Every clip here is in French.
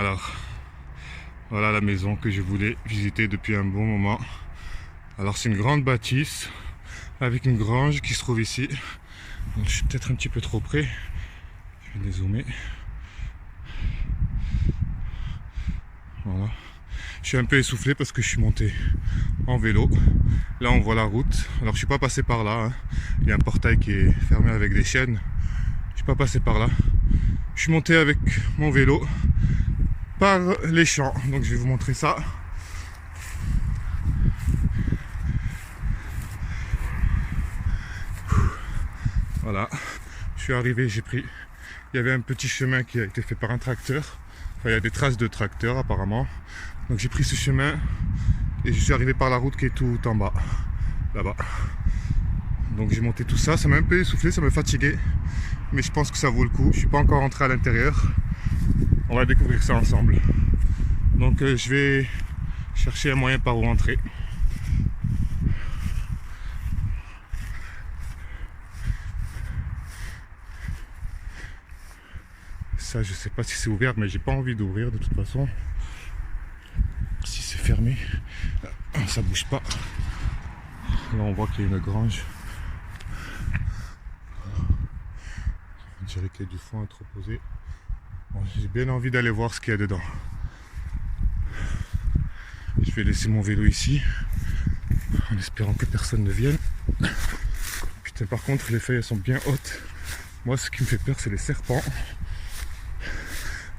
Alors, voilà la maison que je voulais visiter depuis un bon moment. Alors c'est une grande bâtisse avec une grange qui se trouve ici. Donc, je suis peut-être un petit peu trop près. Je vais dézoomer. Voilà. Je suis un peu essoufflé parce que je suis monté en vélo. Là on voit la route. Alors je suis pas passé par là, hein. Il y a un portail qui est fermé avec des chaînes. Je suis pas passé par là. Je suis monté avec mon vélo par les champs. Donc je vais vous montrer ça. Voilà. Je suis arrivé, j'ai pris. Il y avait un petit chemin qui a été fait par un tracteur. Enfin, il y a des traces de tracteur apparemment. Donc j'ai pris ce chemin et je suis arrivé par la route qui est tout en bas, là-bas. Donc j'ai monté tout ça, ça m'a un peu essoufflé, ça m'a fatigué. Mais je pense que ça vaut le coup. Je suis pas encore rentré à l'intérieur. On va découvrir ça ensemble. Donc je vais chercher un moyen par où rentrer. Ça, je sais pas si c'est ouvert, mais j'ai pas envie d'ouvrir de toute façon. Si c'est fermé, ça bouge pas. Là, on voit qu'il y a une grange. On dirait qu'il y a du foin entreposé. Bon, j'ai bien envie d'aller voir ce qu'il y a dedans. Je vais laisser mon vélo ici, en espérant que personne ne vienne. Putain, par contre, les feuilles elles sont bien hautes. Moi, ce qui me fait peur, c'est les serpents.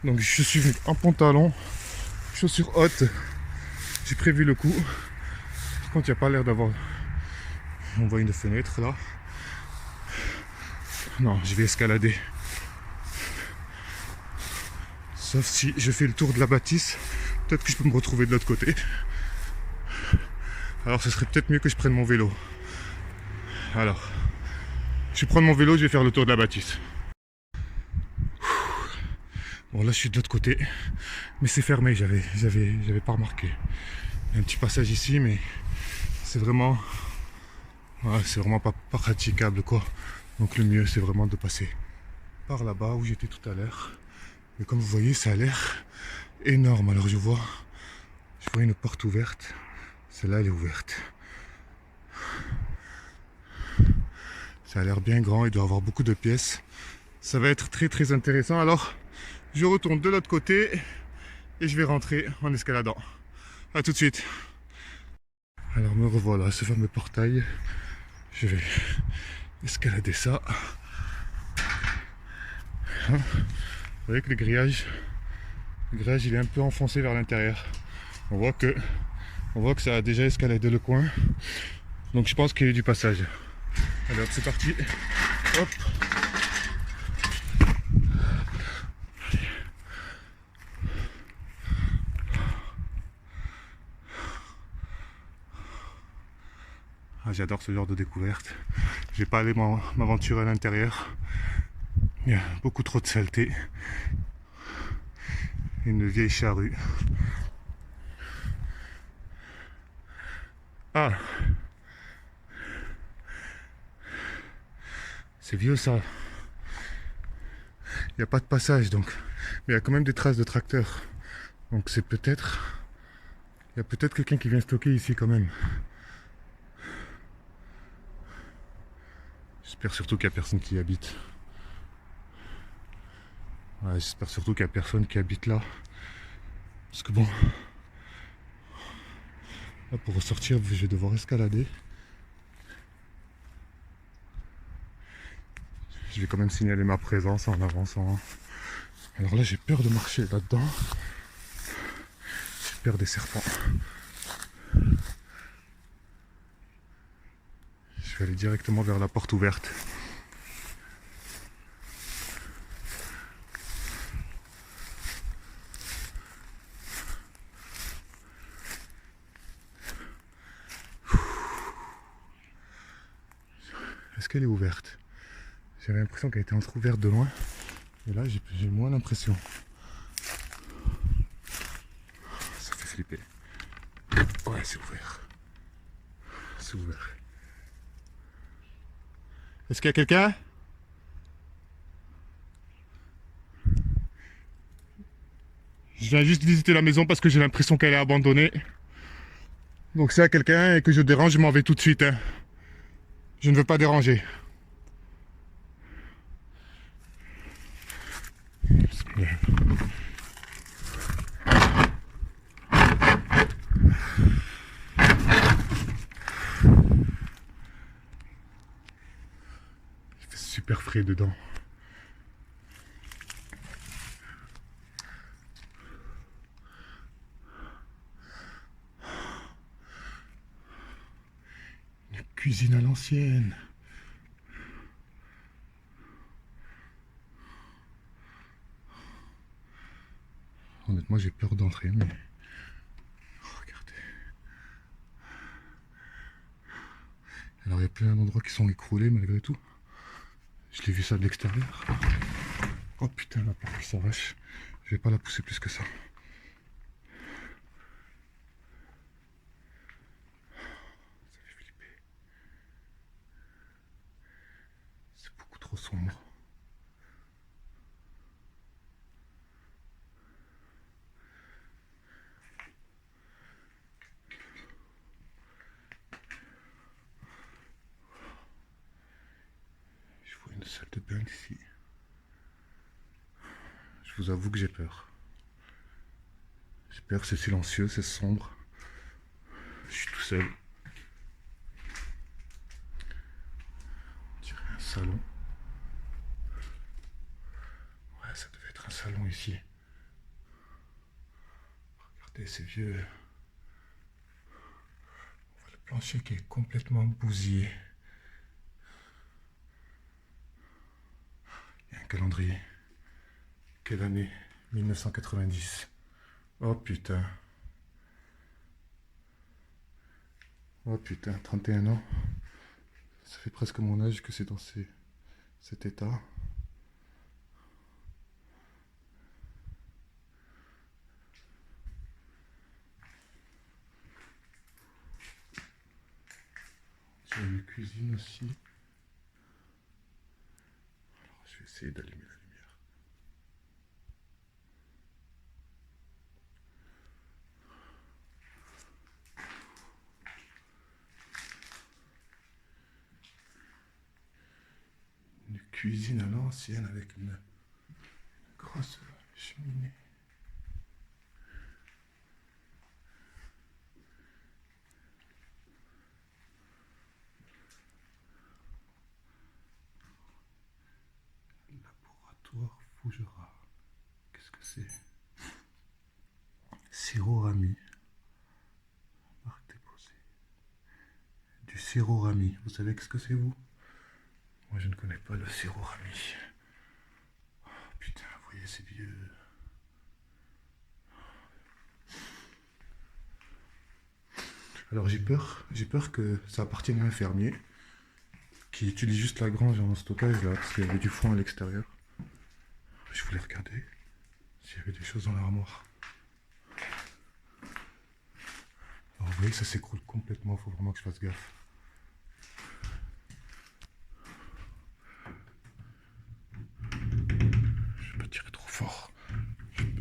Donc, je suis venu en pantalon, chaussures hautes. J'ai prévu le coup. Par contre, il n'y a pas l'air d'avoir... On voit une fenêtre là. Non, je vais escalader. Sauf si je fais le tour de la bâtisse, peut-être que je peux me retrouver de l'autre côté. Alors, ce serait peut-être mieux que je prenne mon vélo. Alors, je vais prendre mon vélo, je vais faire le tour de la bâtisse. Bon, là, je suis de l'autre côté, mais c'est fermé, j'avais pas remarqué. Il y a un petit passage ici, mais c'est vraiment... Ouais, c'est vraiment pas praticable, quoi. Donc le mieux, c'est vraiment de passer par là-bas où j'étais tout à l'heure. Mais comme vous voyez, ça a l'air énorme. Alors je vois une porte ouverte. Celle-là, elle est ouverte. Ça a l'air bien grand, il doit y avoir beaucoup de pièces. Ça va être très très intéressant. Alors, je retourne de l'autre côté et je vais rentrer en escaladant. A tout de suite. Alors me revoilà, ce fameux portail. Je vais escalader ça. Vous voyez que le grillage il est un peu enfoncé vers l'intérieur. On voit que ça a déjà escaladé le coin. Donc je pense qu'il y a eu du passage. Alors c'est parti. Hop. Ah, j'adore ce genre de découverte. Je vais pas aller m'aventurer à l'intérieur. Il y a beaucoup trop de saleté. Une vieille charrue. Ah, c'est vieux ça. Il n'y a pas de passage donc. Mais il y a quand même des traces de tracteur. Donc c'est peut-être... Il y a peut-être quelqu'un qui vient stocker ici quand même. J'espère surtout qu'il n'y a personne qui y habite. Ouais, j'espère surtout qu'il n'y a personne qui habite là. Parce que bon... Là pour ressortir, je vais devoir escalader. Je vais quand même signaler ma présence en avançant. Alors là, j'ai peur de marcher là-dedans. J'ai peur des serpents. Je vais aller directement vers la porte ouverte. Est-ce qu'elle est ouverte? J'avais l'impression qu'elle était entrouverte de loin. Et là, j'ai moins l'impression. Ça fait flipper. Ouais, c'est ouvert. C'est ouvert. Est-ce qu'il y a quelqu'un? Je viens juste visiter la maison parce que j'ai l'impression qu'elle est abandonnée. Donc s'il y a quelqu'un et que je dérange, je m'en vais tout de suite. Hein. Je ne veux pas déranger. Il fait super frais dedans. Une cuisine à l'ancienne. Honnêtement, j'ai peur d'entrer, mais... Regardez. Alors, il y a plein d'endroits qui sont écroulés malgré tout. Je l'ai vu ça de l'extérieur. Oh putain, la porte qui s'arrache. Je vais pas la pousser plus que ça. Ça fait flipper. C'est beaucoup trop sombre. Je vois une salle de bain ici. Je vous avoue que j'ai peur. J'ai peur, c'est silencieux, c'est sombre. Je suis tout seul. On dirait un salon. Ouais, ça devait être un salon ici. Regardez, c'est vieux. On voit le plancher qui est complètement bousillé. Il y a un calendrier. Quelle année? 1990. Oh putain. Oh putain, 31 ans. Ça fait presque mon âge que c'est dans cet état. J'ai une cuisine aussi. Alors, je vais essayer d'allumer la lumière. Une cuisine à l'ancienne avec une grosse cheminée. Laboratoire Fougera. Qu'est-ce que c'est? Sirop Rami. Marque déposée. Du sirop Rami. Vous savez ce que c'est, vous? Moi, je ne connais pas le sirop Rami. Oh, putain, vous voyez, c'est vieux. Alors j'ai peur que ça appartienne à un fermier qui utilise juste la grange en stockage là, parce qu'il y avait du foin à l'extérieur. Je voulais regarder s'il y avait des choses dans l'armoire. Alors vous voyez, ça s'écroule complètement, il faut vraiment que je fasse gaffe. Je vais pas tirer trop fort.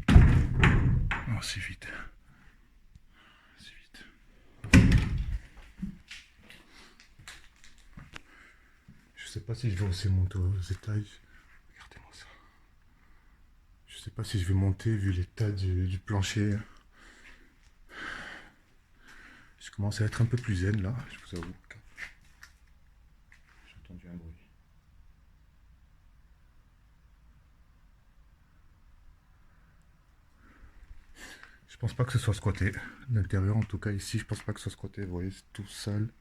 Oh, c'est vite. C'est vite. Je sais pas si je vais aussi monter aux étages. Regardez-moi ça. Je sais pas si je vais monter vu l'état du plancher. Je commence à être un peu plus zen là, je vous avoue. J'ai entendu un bruit. Je pense pas que ce soit squatté. L'intérieur en tout cas ici, je pense pas que ce soit squatté. Vous voyez, c'est tout sale,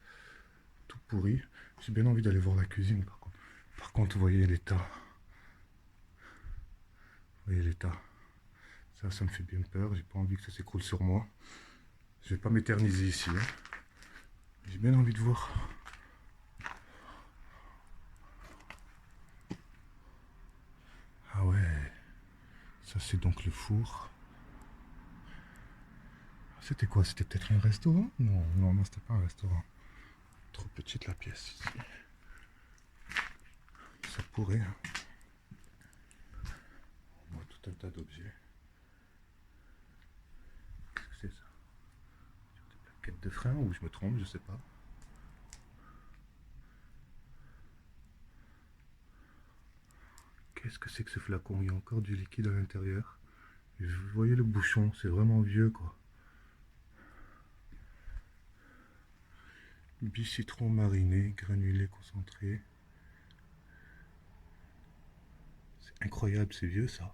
tout pourri. J'ai bien envie d'aller voir la cuisine par contre. Par contre, vous voyez l'état. Vous voyez l'état. Ça me fait bien peur. J'ai pas envie que ça s'écroule sur moi. Je vais pas m'éterniser ici. Hein. J'ai bien envie de voir. Ah ouais. Ça c'est donc le four. C'était quoi? C'était peut-être un restaurant? Non, non, non, c'était pas un restaurant. Trop petite la pièce ici. Ça pourrait. Hein. On voit tout un tas d'objets. Quête de frein ou je me trompe, je sais pas. Qu'est-ce que c'est que ce flacon? Il y a encore du liquide à l'intérieur. Vous voyez le bouchon, c'est vraiment vieux quoi. Bicitron mariné, granulé concentré. C'est incroyable, c'est vieux ça.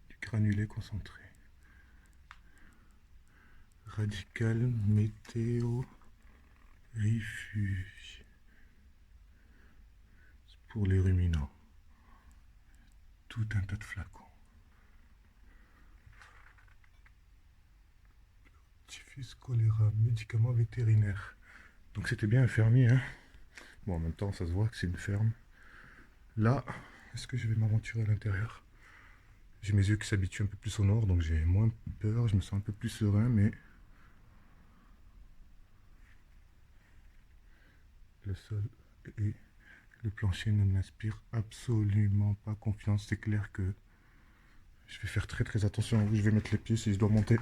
Du granulé concentré. Radical météo refuge. C'est pour les ruminants. Tout un tas de flacons. Typhus, choléra, médicaments vétérinaires. Donc c'était bien un fermier, hein. Bon, en même temps, ça se voit que c'est une ferme. Là, est-ce que je vais m'aventurer à l'intérieur? J'ai mes yeux qui s'habituent un peu plus au nord, donc j'ai moins peur, je me sens un peu plus serein, mais le sol et le plancher ne m'inspirent absolument pas confiance. C'est clair que je vais faire très attention où je vais mettre les pieds si je dois monter.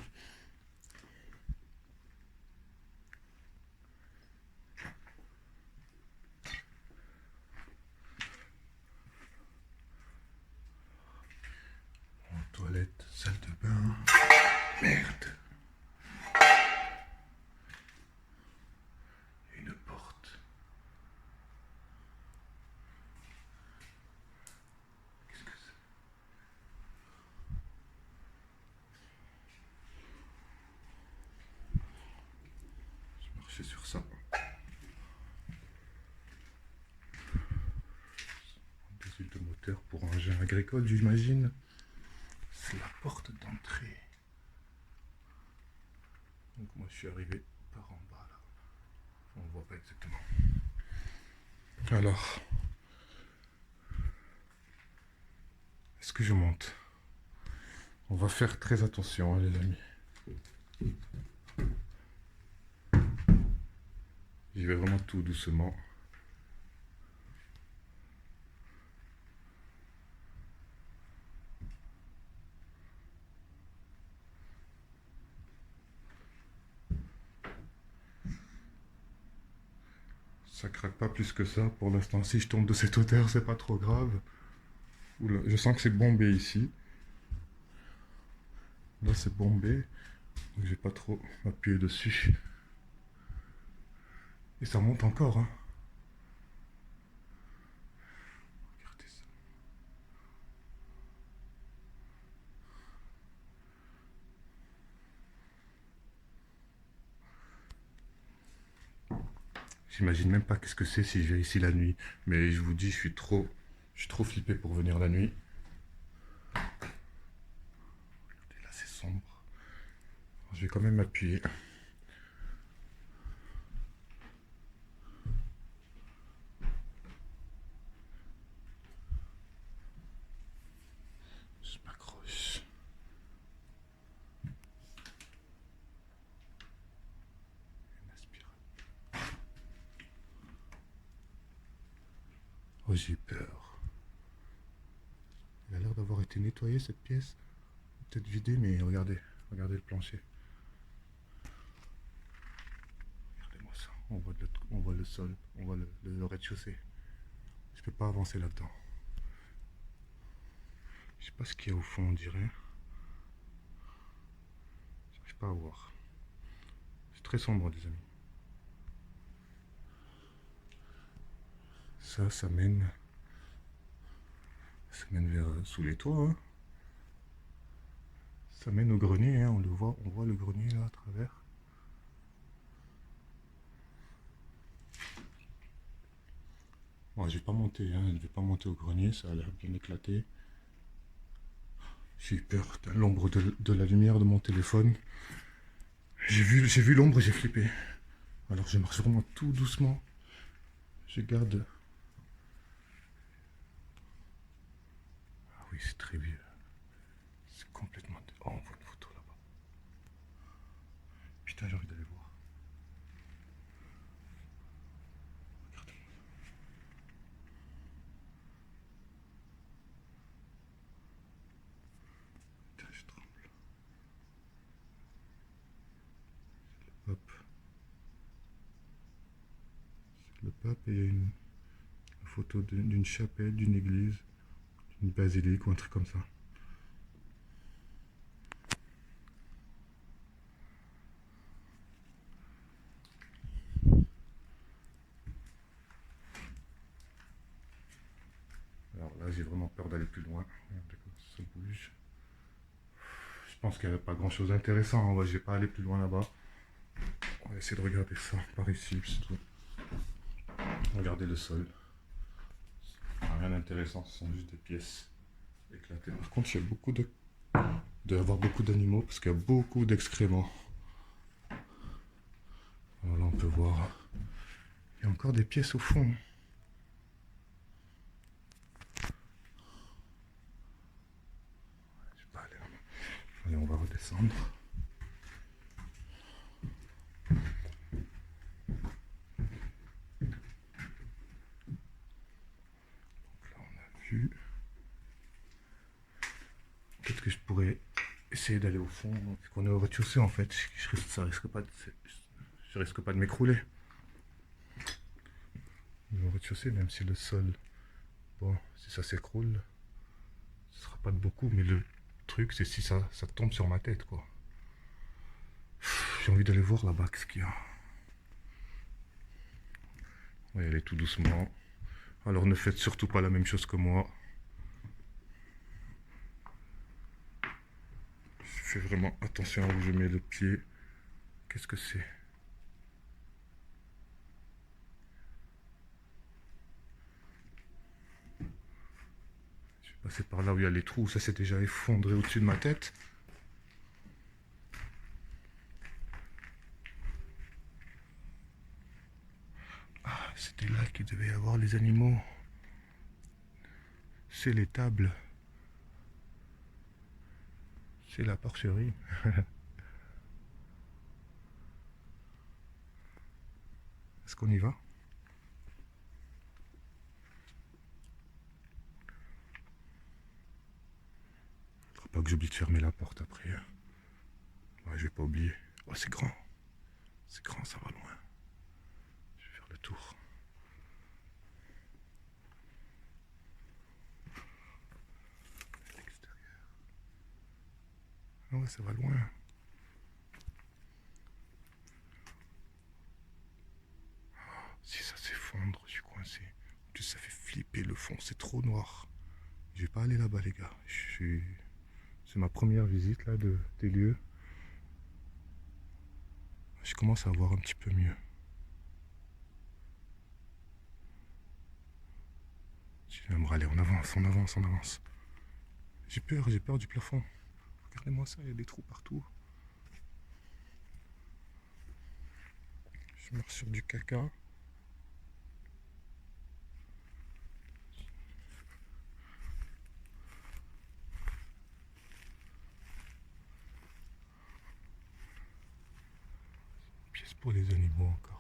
Toilette, salle de bain. Merde. Une porte. Qu'est-ce que c'est? Je marchais sur ça. Des huiles de moteur pour un engin agricole, j'imagine. C'est la porte d'entrée. Donc moi je suis arrivé par en bas là. On ne voit pas exactement. Alors, est-ce que je monte? On va faire très attention, hein, les amis. J'y vais vraiment tout doucement. Ça craque pas plus que ça pour l'instant. Si je tombe de cette hauteur, c'est pas trop grave. Oula, je sens que c'est bombé ici. Là, c'est bombé. Donc, je vais pas trop m'appuyer dessus. Et ça monte encore, hein. Regardez ça. J'imagine même pas qu'est-ce que c'est si je vais ici la nuit. Mais je vous dis, je suis trop flippé pour venir la nuit. Regardez, là, c'est sombre. Je vais quand même m'appuyer. Je m'accroche. Une aspirateur. Oh, j'ai eu peur. Il a l'air d'avoir été nettoyé cette pièce. Peut-être vidée, mais regardez. Regardez le plancher. Regardez-moi ça. On voit le sol. On voit le rez-de-chaussée. Je peux pas avancer là-dedans. Je sais pas ce qu'il y a au fond, on dirait. J'arrive pas à voir. C'est très sombre, les amis. Ça mène vers sous les toits, hein. Ça mène au grenier, hein. On voit le grenier là à travers. Bon, je vais pas monter, hein. Je vais pas monter au grenier, ça a l'air bien éclaté. J'ai eu peur, l'ombre de la lumière de mon téléphone. J'ai vu l'ombre, j'ai flippé. Alors je marche vraiment tout doucement. Je garde. Ah oui, c'est très vieux. C'est complètement... Oh, on voit une photo là-bas. Putain, j'ai envie d'aller voir. Regardez-moi ça. Putain, je tremble. Hop. Hop, et il y a une photo d'une chapelle, d'une église, d'une basilique ou un truc comme ça. Alors là, j'ai vraiment peur d'aller plus loin. Regardez comme ça bouge. Je pense qu'il n'y a pas grand chose d'intéressant. Je vais pas aller plus loin là-bas. On va essayer de regarder ça par ici, c'est tout. Regardez le sol. Rien d'intéressant, ce sont juste des pièces éclatées. Par contre, il y a beaucoup de... Il doit y avoir beaucoup d'animaux parce qu'il y a beaucoup d'excréments. Alors là, on peut voir. Il y a encore des pièces au fond. Je sais pas aller là. Allez, on va redescendre. Peut-être que je pourrais essayer d'aller au fond, vu qu'on est au rez-de-chaussée en fait. Je risque pas de m'écrouler. Au rez-de-chaussée, même si le sol, bon, si ça s'écroule, ce sera pas de beaucoup, mais le truc c'est si ça tombe sur ma tête quoi. J'ai envie d'aller voir là-bas ce qu'il y a. On va y aller tout doucement. Alors ne faites surtout pas la même chose que moi. Je fais vraiment attention à où je mets le pied. Qu'est-ce que c'est? Je vais passer par là où il y a les trous. Ça s'est déjà effondré au-dessus de ma tête. Ah, c'était là qu'il devait y avoir les animaux. C'est les tables. C'est la porcherie. Est-ce qu'on y va? Faudra pas que j'oublie de fermer la porte après. Ouais, je vais pas oublier. Oh, c'est grand. C'est grand, ça va loin. Je vais faire le tour. L'extérieur. Ah ouais, ça va loin. Si ça s'effondre, je suis coincé. En plus, ça fait flipper le fond, c'est trop noir. Je vais pas aller là-bas, les gars. C'est ma première visite là des lieux. Je commence à voir un petit peu mieux. Allez, on avance, on avance, on avance. J'ai peur du plafond. Regardez-moi ça, il y a des trous partout. Je marche sur du caca. Pièce pour les animaux encore.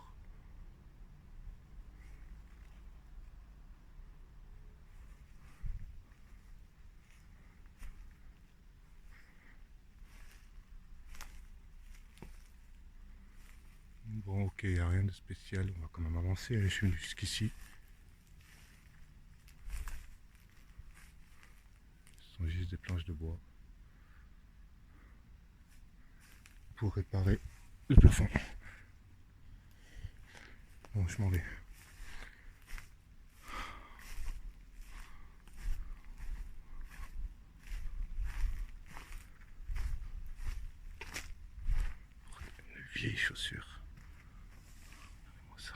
Bon, ok, il n'y a rien de spécial. On va quand même avancer. Je suis venu jusqu'ici. Ce sont juste des planches de bois pour réparer le plafond. Bon, je m'en vais. Une vieille chaussure. Regardez-moi ça.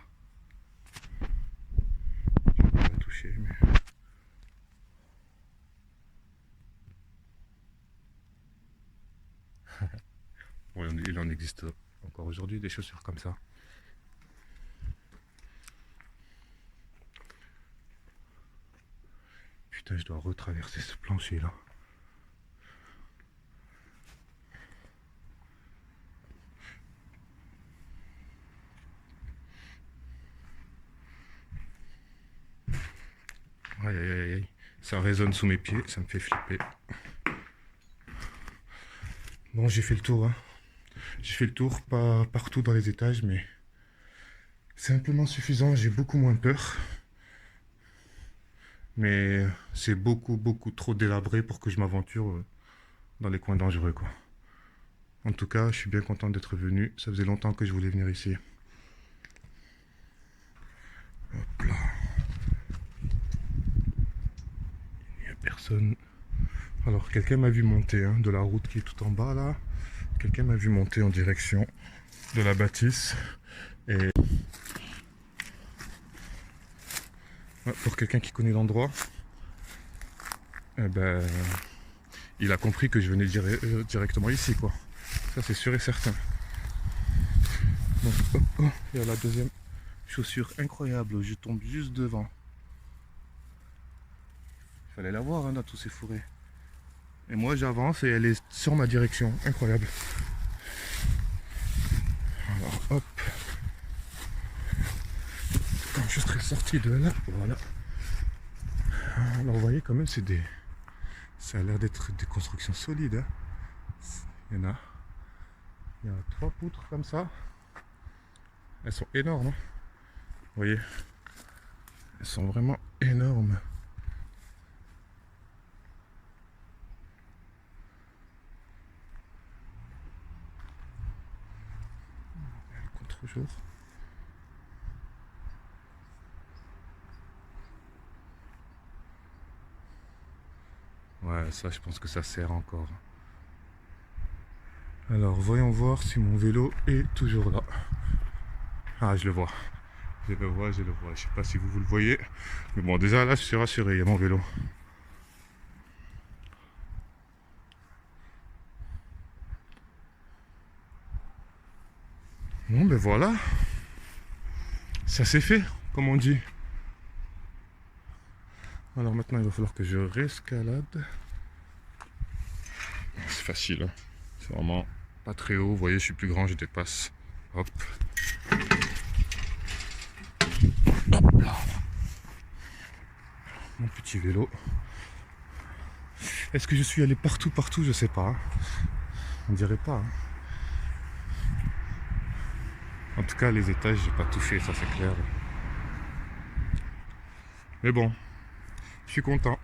Je ne vais pas la toucher, mais... Bon, il en existe encore aujourd'hui des chaussures comme ça. Putain, je dois retraverser ce plancher là. Aïe aïe aïe aïe. Ça résonne sous mes pieds, ça me fait flipper. Bon, j'ai fait le tour. Hein. J'ai fait le tour, pas partout dans les étages, mais C'est amplement suffisant, j'ai beaucoup moins peur. Mais c'est beaucoup trop délabré pour que je m'aventure dans les coins dangereux, quoi. En tout cas, je suis bien content d'être venu. Ça faisait longtemps que je voulais venir ici. Hop là. Il n'y a personne. Alors, quelqu'un m'a vu monter hein, de la route qui est tout en bas, là. Quelqu'un m'a vu monter en direction de la bâtisse. Et ouais, pour quelqu'un qui connaît l'endroit, eh ben, il a compris que je venais directement ici, quoi. Ça, c'est sûr et certain. Donc, hop, oh, il y a la deuxième chaussure incroyable. Je tombe juste devant. Il fallait la voir, hein, dans tous ces fourrés. Et moi, j'avance et elle est sur ma direction. Incroyable. Alors, hop. Quand je serai sorti de là, voilà. Alors, vous voyez, quand même, ça a l'air d'être des constructions solides. Hein. Il y a 3 poutres comme ça. Elles sont énormes. Hein. Vous voyez, elles sont vraiment énormes. Le contre-jour. Ouais, ça, je pense que ça sert encore. Alors, voyons voir si mon vélo est toujours là. Ah, je le vois. Je le vois. Je sais pas si vous le voyez. Mais bon, déjà là, je suis rassuré, il y a mon vélo. Bon, ben voilà. Ça s'est fait, comme on dit. Alors maintenant, il va falloir que je réescalade. C'est facile. Hein. C'est vraiment pas très haut. Vous voyez, je suis plus grand, je dépasse. Hop. Hop là. Mon petit vélo. Est-ce que je suis allé partout, je sais pas. On dirait pas. Hein. En tout cas, les étages, j'ai pas tout fait, ça c'est clair. Mais bon, je suis content.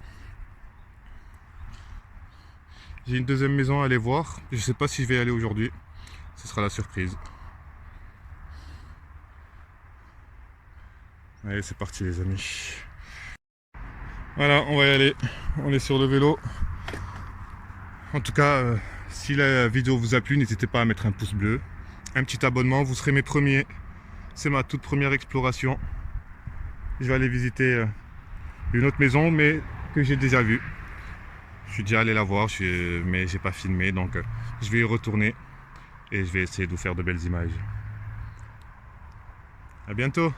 J'ai une deuxième maison à aller voir. Je sais pas si je vais y aller aujourd'hui. Ce sera la surprise. Allez, c'est parti les amis. Voilà, on va y aller. On est sur le vélo. En tout cas, si la vidéo vous a plu, n'hésitez pas à mettre un pouce bleu. Un petit abonnement, vous serez mes premiers. C'est ma toute première exploration. Je vais aller visiter une autre maison, mais que j'ai déjà vue. Je suis déjà allé la voir, mais j'ai pas filmé, donc je vais y retourner et je vais essayer de vous faire de belles images. À bientôt.